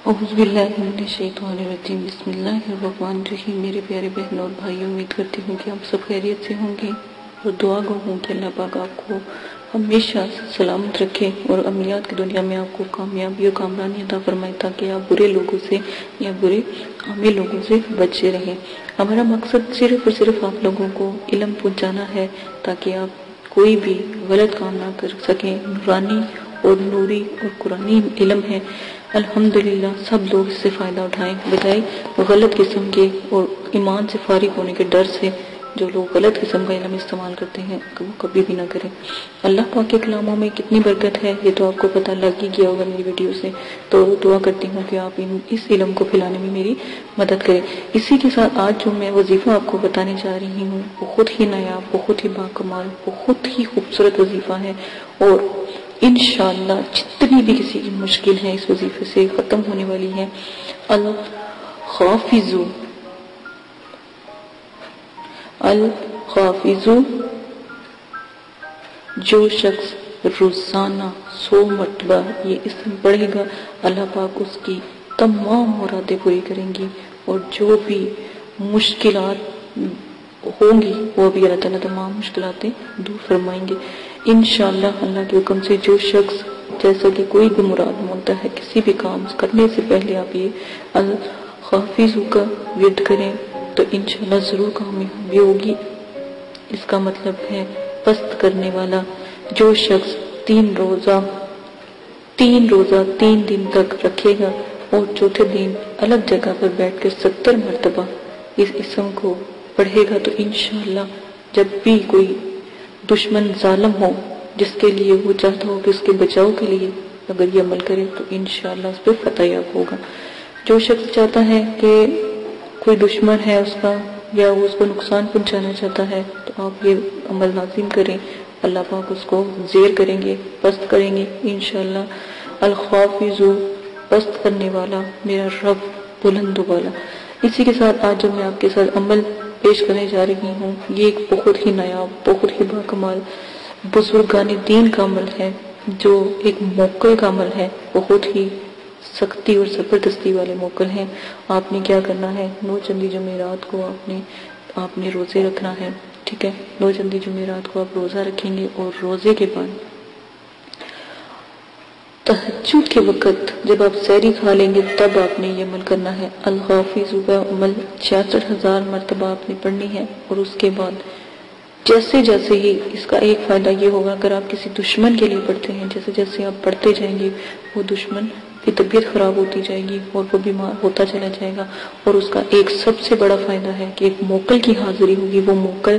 اعوذ باللہ من الشیطان الرجیم، بسم اللہ الرحمن الرحیم۔ میرے پیارے بہنوں اور بھائیوں، امید کرتی ہوں کہ آپ سب خیریت سے ہوں گے اور دعا گو ہوں کہ اللہ پاک آپ کو ہمیشہ سلامت رکھے اور عملیات کی دنیا میں آپ کو کامیابی اور کامرانی عطا فرمائے، تاکہ آپ برے لوگوں سے یا برے عامل لوگوں سے بچے رہیں۔ ہمارا مقصد صرف اور صرف آپ لوگوں کو علم پہنچانا ہے، تاکہ آپ کوئی بھی غلط کام نہ کر سکیں۔ نورانی اور نوری اور قرآنی علم ہے، الحمدللہ سب لوگ اس سے فائدہ اٹھائیں، بجائے غلط قسم کے اور ایمان سے فارغ ہونے کے ڈر سے جو لوگ غلط قسم کا علم استعمال کرتے ہیں وہ کبھی بھی نہ کریں۔ اللہ پاک کے کلاموں میں کتنی برکت ہے یہ تو آپ کو پتہ لگ ہی گیا ہوگا میری ویڈیو سے، تو دعا کرتی ہوں کہ آپ اس علم کو پھیلانے میں میری مدد کریں۔ اسی کے ساتھ آج جو میں وظیفہ آپ کو بتانے جا رہی ہوں بہت ہی نایاب، بہت ہی باکمال، بہت ہی خوبصورت وظیفہ ہے، اور انشاءاللہ جتنی بھی کسی کی مشکل ہے اس وظیفے سے ختم ہونے والی ہے۔ الحافظ جو شخص روزانہ 100 مرتبہ یہ اسم پڑھے گا، اللہ پاک اس کی تمام مرادیں پوری کریں گی، اور جو بھی مشکلات ہوں گی وہ بھی اللہ تعالیٰ تمام مشکلاتیں دور فرمائیں گے انشاءاللہ اللہ کے حکم سے۔ جو شخص جیسا کہ کوئی بھی مراد مانتا ہے کسی بھی کام کرنے سے پہلے آپ یہ الحافظ کا ورد کریں تو انشاءاللہ ضرور کامیابی ہوگی۔ اس کا مطلب ہے پست کرنے والا۔ جو شخص 3 روزہ 3 دن تک رکھے گا اور چوتھے دن الگ جگہ پر بیٹھ کر 70 مرتبہ اس اسم کو پڑھے گا تو انشاءاللہ جب بھی کوئی دشمن ظالم ہو جس کے لیے وہ چاہتا ہو کہ اس کے بچاؤ کے لیے اگر یہ عمل کرے تو انشاءاللہ اس پہ فتح یاب ہوگا۔ جو شخص چاہتا ہے کہ کوئی دشمن ہے اس کا یا وہ اس کو نقصان پہنچانا چاہتا ہے تو آپ یہ عمل لازم کریں، اللہ پاک اس کو زیر کریں گے، پست کریں گے انشاءاللہ۔ الحافظ پست کرنے والا میرا رب بلند و بالا۔ اسی کے ساتھ آج جو میں آپ کے ساتھ عمل پیش کرنے جا رہی ہوں یہ ایک بہت ہی نایاب، بہت ہی باکمال بزرگان دین کا عمل ہے، جو ایک موکل کا عمل ہے، بہت ہی سختی اور زبردستی والے موکل ہیں۔ آپ نے کیا کرنا ہے، 9 چندی جمعرات کو آپ نے روزے رکھنا ہے، ٹھیک ہے۔ 9 چندی جمعرات کو آپ روزہ رکھیں گے اور روزے کے بعد تہجد کے وقت جب آپ سحری کھا لیں گے تب آپ نے یہ عمل کرنا ہے۔ الحافظ کا عمل 66,000 مرتبہ آپ نے پڑھنی ہے، اور اس کے بعد جیسے جیسے ہی اس کا ایک فائدہ یہ ہوگا، اگر آپ کسی دشمن کے لیے پڑھتے ہیں جیسے جیسے آپ پڑھتے جائیں گے وہ دشمن کی طبیعت خراب ہوتی جائے گی اور وہ بیمار ہوتا چلا جائے گا، اور اس کا ایک سب سے بڑا فائدہ ہے کہ ایک موکل کی حاضری ہوگی۔ وہ موکل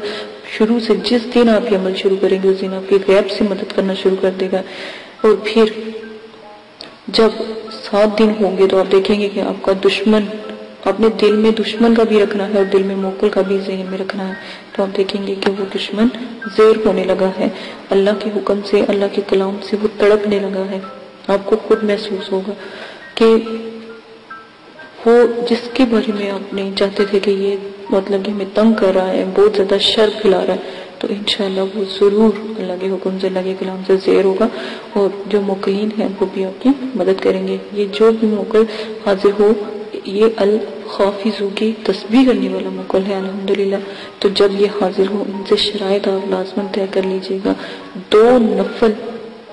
شروع سے جس دن آپ یہ عمل شروع کریں گے اس دن آپ کی غیب سے مدد کرنا شروع کر دے گا، اور پھر جب 7 دن ہوں گے تو آپ دیکھیں گے کہ آپ کا دشمن، اپنے دل میں دشمن کا بھی رکھنا ہے اور دل میں موکل کا بھی ذہن میں رکھنا ہے، تو آپ دیکھیں گے کہ وہ دشمن زیر ہونے لگا ہے، اللہ کے حکم سے، اللہ کے کلام سے وہ تڑپنے لگا ہے۔ آپ کو خود محسوس ہوگا کہ وہ جس کے بارے میں آپ نہیں چاہتے تھے کہ یہ مطلب کہ ہمیں تنگ کر رہا ہے، بہت زیادہ شر پھیلا رہا ہے، تو انشاءاللہ وہ ضرور اللہ کے حکم سے، اللہ کے کلام سے زیر ہوگا، اور جو موکلین ہیں وہ بھی آپ کی مدد کریں گے۔ یہ جو بھی موکل حاضر ہو یہ الحافظ کی تسبیح کرنے والا موکل ہے الحمدللہ، تو جب یہ حاضر ہو ان سے شرائط آپ لازماً طے کر لیجئے گا۔ 2 نفل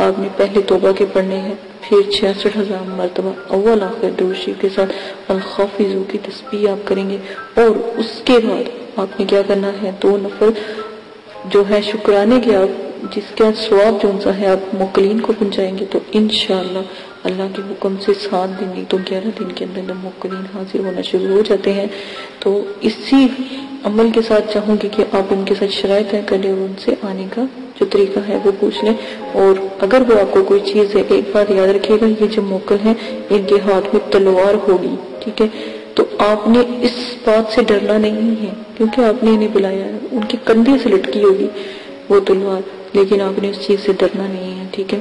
آپ نے پہلے توبہ کے پڑھنے ہیں، پھر 66,000 مرتبہ اول آخر درود شریف کے ساتھ الحافظ کی تسبیح آپ کریں گے، اور اس کے بعد آپ نے کیا کرنا ہے، 2 نفل جو ہے شکرانے کے، آپ جس کا ثواب جو سا ہے آپ موکلین کو پہنچائیں گے، تو انشاءاللہ اللہ کے حکم سے 7 دن نہیں تو 11 دن کے اندر موکلین حاضر ہونا شروع ہو جاتے ہیں۔ تو اسی عمل کے ساتھ چاہوں گی کہ آپ ان کے ساتھ شرائط طے کر لیں اور ان سے آنے کا جو طریقہ ہے وہ پوچھ لیں، اور اگر وہ آپ کو کوئی چیز ہے، ایک بات یاد رکھیے گا، یہ جو موکل ہیں ان کے ہاتھ میں تلوار ہوگی، ٹھیک ہے، تو آپ نے اس بات سے ڈرنا نہیں ہے کیونکہ آپ نے انہیں بلایا ہے، ان کے کندھے سے لٹکی ہوگی وہ تلوار، لیکن آپ نے اس چیز سے ڈرنا نہیں ہے، ٹھیک ہے۔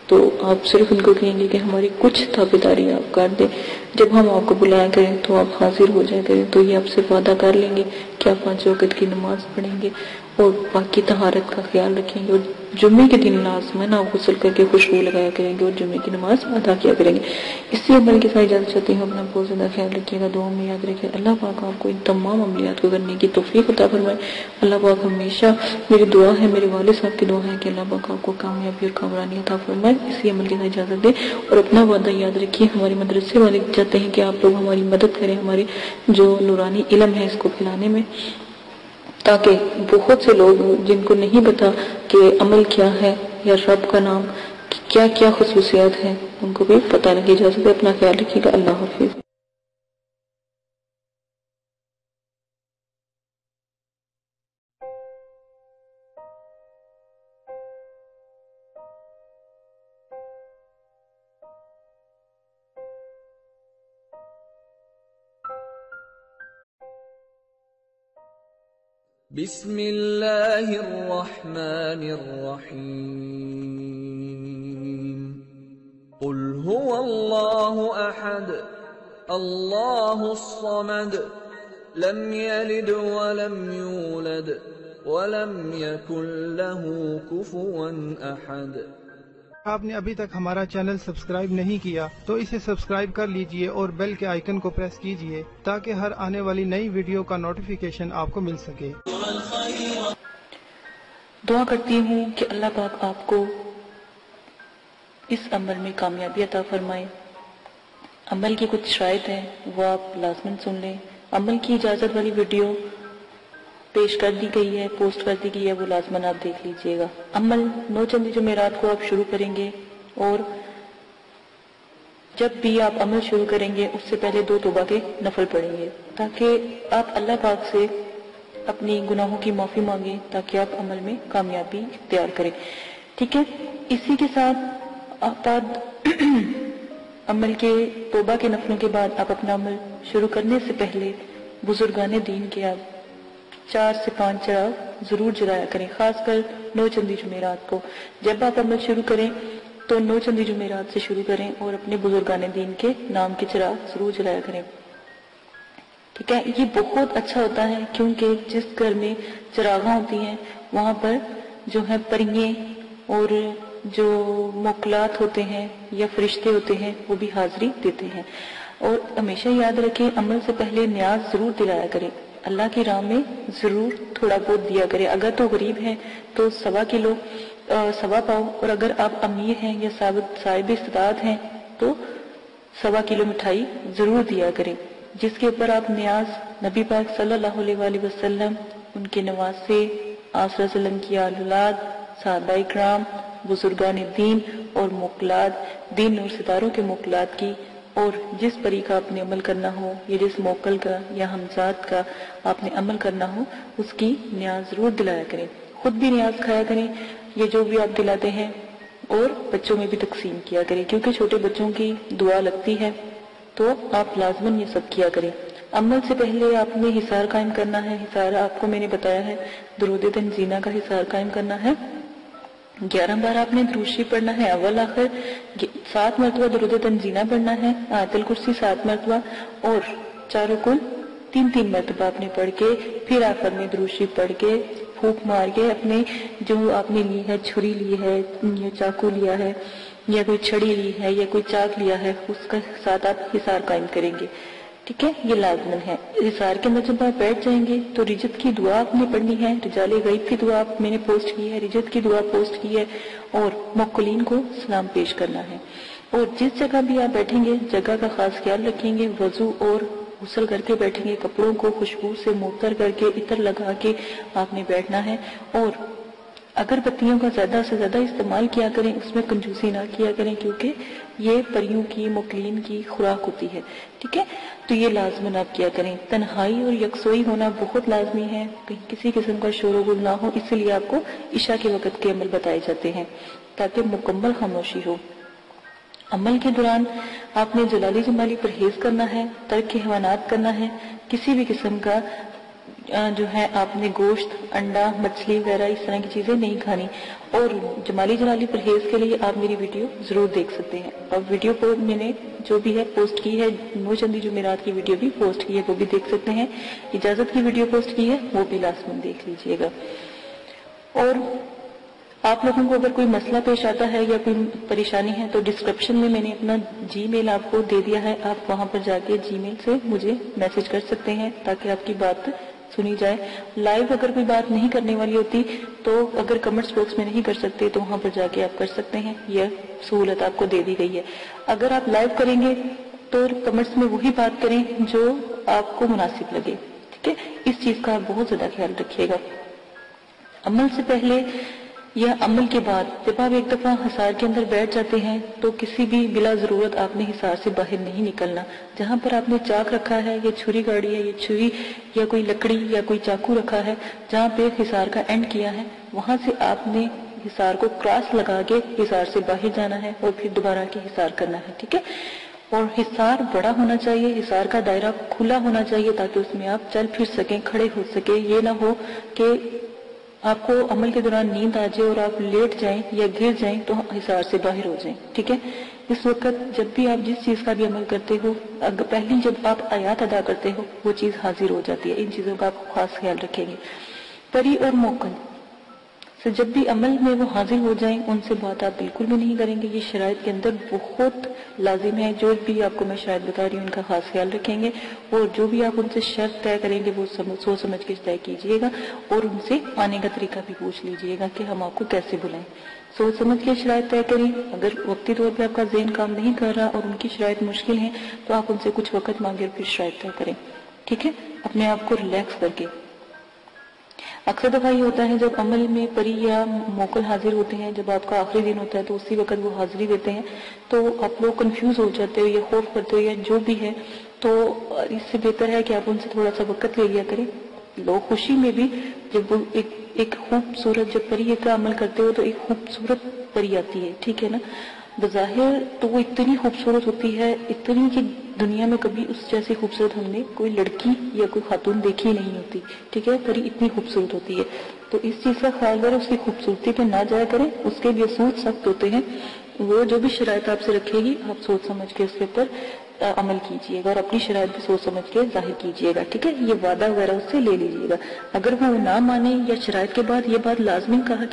تو آپ صرف ان کو کہیں گے کہ ہماری کچھ تابعداری آپ کر دیں، جب ہم آپ کو بلایا کریں تو آپ حاضر ہو جائے کریں، تو یہ آپ سے وعدہ کر لیں گے کہ آپ 5 وقت کی نماز پڑھیں گے اور باقی طہارت کا خیال رکھیں گے، اور جمعے کے دن لازماً آپ غسل کر کے خوشبو لگایا کریں گے اور جمعے کی نماز ادا کیا کریں گے۔ اسی عمل کے ساتھ اجازت چاہتی ہوں، اپنا بہت زیادہ خیال رکھیے گا، دعاؤں میں یاد رکھیے۔ اللہ پاک آپ کو ان تمام عملیات کو کرنے کی توفیق عطا فرمائے۔ اللہ پاک ہمیشہ میری دعا ہے، میرے والد صاحب کی دعا ہے کہ اللہ پاک آپ کو کامیابی اور کامرانی عطا فرمائے۔ اسی عمل کے ساتھ اجازت دے، اور اپنا وعدہ یاد رکھیے، ہمارے مدرسے والے چاہتے ہیں کہ آپ لوگ ہماری مدد کریں، ہمارے جو نورانی علم ہے اس کو پھیلانے میں، تاکہ بہت سے لوگ جن کو نہیں پتا کہ عمل کیا ہے یا رب کا نام کیا کیا خصوصیات ہیں، ان کو بھی پتہ لگے۔ اجازت دے، اپنا خیال رکھیے گا، اللہ حافظ۔ بسم اللہ الرحمن الرحیم۔ قل هو اللہ احد اللہ الصمد لم یلد ولم یولد ولم یکن له کفوا احد۔ آپ نے ابھی تک ہمارا چینل سبسکرائب نہیں کیا تو اسے سبسکرائب کر لیجئے اور بیل کے آئیکن کو پریس کیجئے تاکہ ہر آنے والی نئی ویڈیو کا نوٹیفیکیشن آپ کو مل سکے۔ دعا کرتی ہوں کہ اللہ پاک آپ کو اس عمل میں کامیابی عطا فرمائے۔ عمل کی کچھ شرائط ہیں، وہ آپ لازماً سن لیں۔ عمل کی اجازت والی ویڈیو پیش کر دی گئی ہے، پوسٹ کر دی گئی ہے، وہ لازماً آپ دیکھ لیجئے گا۔ عمل 9 چندی جمعرات کو آپ شروع کریں گے، اور جب بھی آپ عمل شروع کریں گے اس سے پہلے 2 توبہ کے نفل پڑھیں گے، تاکہ آپ اللہ پاک سے اپنی گناہوں کی معافی مانگیں، تاکہ آپ عمل میں کامیابی اختیار کریں، ٹھیک ہے۔ اسی کے ساتھ آپ عمل کے توبہ کے نفلوں کے بعد آپ اپنا عمل شروع کرنے سے پہلے بزرگان دین کے آپ 4 سے 5 چراغ ضرور جلایا کریں، خاص کر 9 چندی جمعرات کو۔ جب آپ عمل شروع کریں تو 9 چندی جمعرات سے شروع کریں اور اپنے بزرگان دین کے نام کے چراغ ضرور جلایا کریں، ٹھیک ہے۔ یہ بہت اچھا ہوتا ہے، کیونکہ جس گھر میں چراغاں ہوتی ہیں وہاں پر جو ہے پریے اور جو موکلات ہوتے ہیں یا فرشتے ہوتے ہیں وہ بھی حاضری دیتے ہیں۔ اور ہمیشہ یاد رکھیں، عمل سے پہلے نیاز ضرور دلایا کریں، اللہ کی راہ میں ضرور تھوڑا بہت دیا کریں۔ اگر تو غریب ہیں تو 1.25 کلو 1.25 پاؤ، اور اگر آپ امیر ہیں یا صاحب استطاعت ہیں تو 1.25 کلو مٹھائی ضرور دیا کریں، جس کے اوپر آپ نیاز نبی پاک صلی اللہ علیہ وآلہ وسلم، ان کے نواسے، آپ صلی اللہ علیہ وسلم کی اولاد، صحابہ اکرام، بزرگان دین اور موکلات، دین اور ستاروں کے موکلات کی، اور جس پری کا آپ نے عمل کرنا ہو یا جس موکل کا یا ہمزاد کا آپ نے عمل کرنا ہو، اس کی نیاز ضرور دلایا کریں۔ خود بھی نیاز کھایا کریں، یہ جو بھی آپ دلاتے ہیں، اور بچوں میں بھی تقسیم کیا کریں، کیونکہ چھوٹے بچوں کی دعا لگتی ہے، تو آپ لازماً یہ سب کیا کریں۔ عمل سے پہلے آپ نے حصار قائم کرنا ہے۔ حصار آپ کو میں نے بتایا ہے، درود تنزینہ کا حصار قائم کرنا ہے۔ 11 بار آپ نے درود شریف پڑھنا ہے، اول آخر 7 مرتبہ درود تنزینہ پڑھنا ہے، آیت الکرسی 7 مرتبہ، اور چاروں کل 3 مرتبہ آپ نے پڑھ کے پھر آخر میں درود شریف پڑھ کے پھونک مار کے اپنے جو آپ نے لی ہے، چھری لی ہے یا چاقو لیا ہے یا کوئی چھڑی لی ہے یا کوئی چاک لیا ہے، اس کا ساتھ آپ حصار قائم کریں گے، ٹھیک ہے۔ یہ لازمن ہے۔ حصار کے اندر جب آپ بیٹھ جائیں گے تو رجت کی دعا آپ نے پڑھنی ہے، رجال غیب کی دعا میں نے پوسٹ کی ہے، رجت کی دعا پوسٹ کی ہے، اور موکلین کو سلام پیش کرنا ہے۔ اور جس جگہ بھی آپ بیٹھیں گے جگہ کا خاص خیال رکھیں گے، وضو اور غسل کر کے بیٹھیں گے، کپڑوں کو خوشبو سے معطر کر کے عطر لگا کے آپ نے بیٹھنا ہے، اور اگر بتیوں کا زیادہ سے زیادہ استعمال کیا کریں، اس میں کنجوسی نہ کیا کریں، کیونکہ یہ پریوں کی موکلین کی خوراک ہوتی ہے، ٹھیک ہے۔ تو یہ لازماً آپ کیا کریں۔ تنہائی اور یکسوئی ہونا بہت لازمی ہے، کہیں کسی قسم کا شور و غل نہ ہو، اس لیے آپ کو عشاء کے وقت کے عمل بتائے جاتے ہیں تاکہ مکمل خاموشی ہو۔ عمل کے دوران آپ نے جلالی جمالی پرہیز کرنا ہے، ترک حیوانات کرنا ہے، کسی بھی قسم کا جو ہے آپ نے گوشت، انڈا، مچھلی وغیرہ اس طرح کی چیزیں نہیں کھانی، اور جمالی جلالی پرہیز کے لیے آپ میری ویڈیو ضرور دیکھ سکتے ہیں۔ اور ویڈیو کو میں نے جو بھی ہے پوسٹ کی ہے، نوچندی جمعرات کی ویڈیو بھی پوسٹ کی ہے، وہ بھی دیکھ سکتے ہیں۔ اجازت کی ویڈیو پوسٹ کی ہے، وہ بھی لازماً دیکھ لیجئے گا۔ اور آپ لوگوں کو اگر کوئی مسئلہ پیش آتا ہے یا کوئی پریشانی ہے تو ڈسکرپشن میں نے اپنا جی میل آپ کو دے دیا ہے، آپ وہاں پر جا کے جی میل سے مجھے میسج کر سکتے ہیں تاکہ آپ کی بات سنی جائے۔ لائیو اگر کوئی بات نہیں کرنے والی ہوتی تو اگر کمنٹس باکس میں نہیں کر سکتے تو وہاں پر جا کے آپ کر سکتے ہیں، یہ سہولت آپ کو دے دی گئی ہے۔ اگر آپ لائیو کریں گے تو کمنٹس میں وہی بات کریں جو آپ کو مناسب لگے، ٹھیک ہے؟ اس چیز کا آپ بہت زیادہ خیال رکھیے گا۔ عمل سے پہلے یا عمل کے بعد جب آپ ایک دفعہ حصار کے اندر بیٹھ جاتے ہیں تو کسی بھی بلا ضرورت آپ نے حصار سے باہر نہیں نکلنا۔ جہاں پر آپ نے چاک رکھا ہے یا چھری گاڑی ہے یا چھری یا کوئی لکڑی یا کوئی چاقو رکھا ہے، جہاں پہ حصار کا اینڈ کیا ہے وہاں سے آپ نے حصار کو کراس لگا کے حصار سے باہر جانا ہے اور پھر دوبارہ کے حصار کرنا ہے، ٹھیک ہے؟ اور حصار بڑا ہونا چاہیے، حصار کا دائرہ کھلا ہونا چاہیے تاکہ اس میں آپ چل پھر سکیں، کھڑے ہو سکیں۔ یہ نہ ہو کہ آپ کو عمل کے دوران نیند آ جائے اور آپ لیٹ جائیں یا گر جائیں تو حصار سے باہر ہو جائیں، ٹھیک ہے؟ اس وقت جب بھی آپ جس چیز کا بھی عمل کرتے ہو، پہلی جب آپ آیات ادا کرتے ہو وہ چیز حاضر ہو جاتی ہے۔ ان چیزوں کا آپ خاص خیال رکھیں گے۔ پری اور موکل سے جب بھی عمل میں وہ حاضر ہو جائیں ان سے بات آپ بالکل بھی نہیں کریں گے۔ یہ شرائط کے اندر بہت لازم ہے، جو بھی آپ کو میں شرائط بتا رہی ہوں ان کا خاص خیال رکھیں گے، اور جو بھی آپ ان سے شرط طے کریں گے وہ سوچ سمجھ کے طے کیجئے گا، اور ان سے آنے کا طریقہ بھی پوچھ لیجئے گا کہ ہم آپ کو کیسے بلائیں۔ سوچ سمجھ کے شرائط طے کریں۔ اگر وقتی طور پہ آپ کا ذہن کام نہیں کر رہا اور ان کی شرائط مشکل ہیں تو آپ ان سے کچھ وقت مانگے اور پھر شرائط طے کریں، ٹھیک ہے؟ اپنے آپ کو ریلیکس کر کے۔ اکثر دفعہ یہ ہوتا ہے جب عمل میں پری یا موکل حاضر ہوتے ہیں، جب آپ کا آخری دن ہوتا ہے تو اسی وقت وہ حاضری دیتے ہیں تو آپ لوگ کنفیوز ہو جاتے ہو یا خوف کرتے ہو یا جو بھی ہے، تو اس سے بہتر ہے کہ آپ ان سے تھوڑا سا وقت لے لیا کریں۔ لوگ خوشی میں بھی جب وہ ایک خوبصورت جب پری کا عمل کرتے ہو تو ایک خوبصورت پری آتی ہے، ٹھیک ہے نا؟ بظاہر تو وہ اتنی خوبصورت ہوتی ہے، اتنی کہ دنیا میں کبھی اس جیسی خوبصورت ہم نے کوئی لڑکی یا کوئی خاتون دیکھی نہیں ہوتی، ٹھیک ہے؟ پری اتنی خوبصورت ہوتی ہے، تو اس چیز کا خیال کریں، اس کی خوبصورتی پہ نہ جایا کریں۔ اس کے بھی اصول سخت ہوتے ہیں، وہ جو بھی شرائط آپ سے رکھے گی آپ سوچ سمجھ کے اس کے اوپر عمل کیجئے گا اور اپنی شرائط بھی سوچ سمجھ کے ظاہر کیجئے گا، ٹھیک ہے؟ یہ وعدہ وغیرہ اس سے لے لیجئے گا۔ اگر وہ نہ مانے یا شرائط کے بعد یہ بات لازمی کہا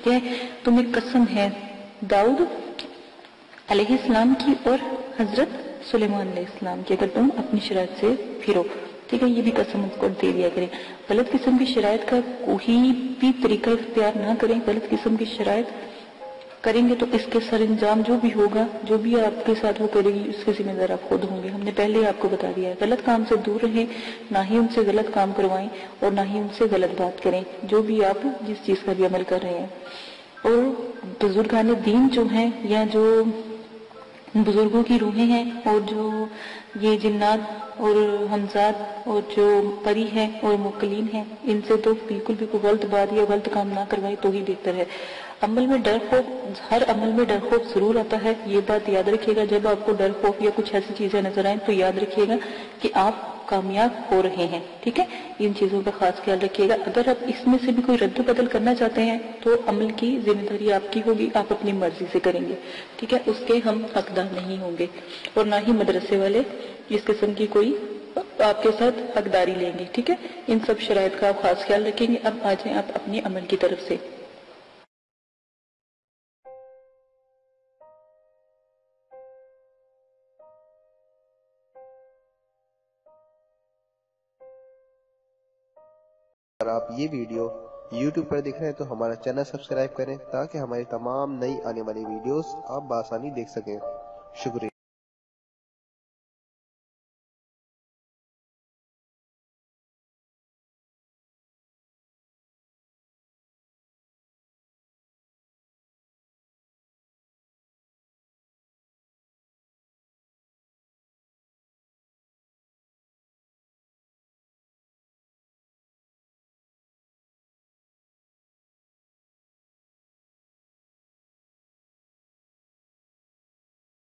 کہ تمہیں قسم ہے داؤد علیہ السلام کی اور حضرت سلیمان علیہ السلام کی، اگر تم اپنی شرائط سے پھرو، ٹھیک ہے؟ یہ بھی قسم اس کو دے دیا کریں۔ غلط قسم کی شرائط کا کوئی بھی طریقہ اختیار نہ کریں۔ غلط قسم کی شرائط کریں گے تو اس کے سر انجام جو بھی ہوگا، جو بھی آپ کے ساتھ وہ کرے گی، اس کے ذمہ دار آپ خود ہوں گے۔ ہم نے پہلے ہی آپ کو بتا دیا ہے، غلط کام سے دور رہیں، نہ ہی ان سے غلط کام کروائیں اور نہ ہی ان سے غلط بات کریں، جو بھی آپ جس چیز کا بھی عمل کر رہے ہیں۔ اور بزرگان دین جو ہیں یا جو بزرگوں کی روحیں ہیں اور جو یہ جنات اور حمزات اور جو پری ہیں اور موکلین ہیں، ان سے تو بالکل بھی کوئی غلط بات یا غلط کام نہ کروائے تو ہی بہتر ہے۔ عمل میں ڈر خوف، ہر عمل میں ڈر خوف ضرور آتا ہے، یہ بات یاد رکھیے گا۔ جب آپ کو ڈر خوف یا کچھ ایسی چیزیں نظر آئیں تو یاد رکھیے گا کہ آپ کامیاب ہو رہے ہیں، ٹھیک ہے؟ ان چیزوں کا خاص خیال رکھیے گا۔ اگر آپ اس میں سے بھی کوئی رد و بدل کرنا چاہتے ہیں تو عمل کی ذمہ داری آپ کی ہوگی، آپ اپنی مرضی سے کریں گے، ٹھیک ہے؟ اس کے ہم حقدار نہیں ہوں گے اور نہ ہی مدرسے والے اس قسم کی کوئی آپ کے ساتھ حقداری لیں گے، ٹھیک ہے؟ ان سب شرائط کا آپ خاص خیال رکھیں گے۔ اب آ جائیں آپ اپنے عمل کی طرف سے۔ اگر آپ یہ ویڈیو YouTube پر دیکھ رہے ہیں تو ہمارا چینل سبسکرائب کریں تاکہ ہماری تمام نئی آنے والی ویڈیوز آپ بآسانی دیکھ سکیں۔ شکریہ۔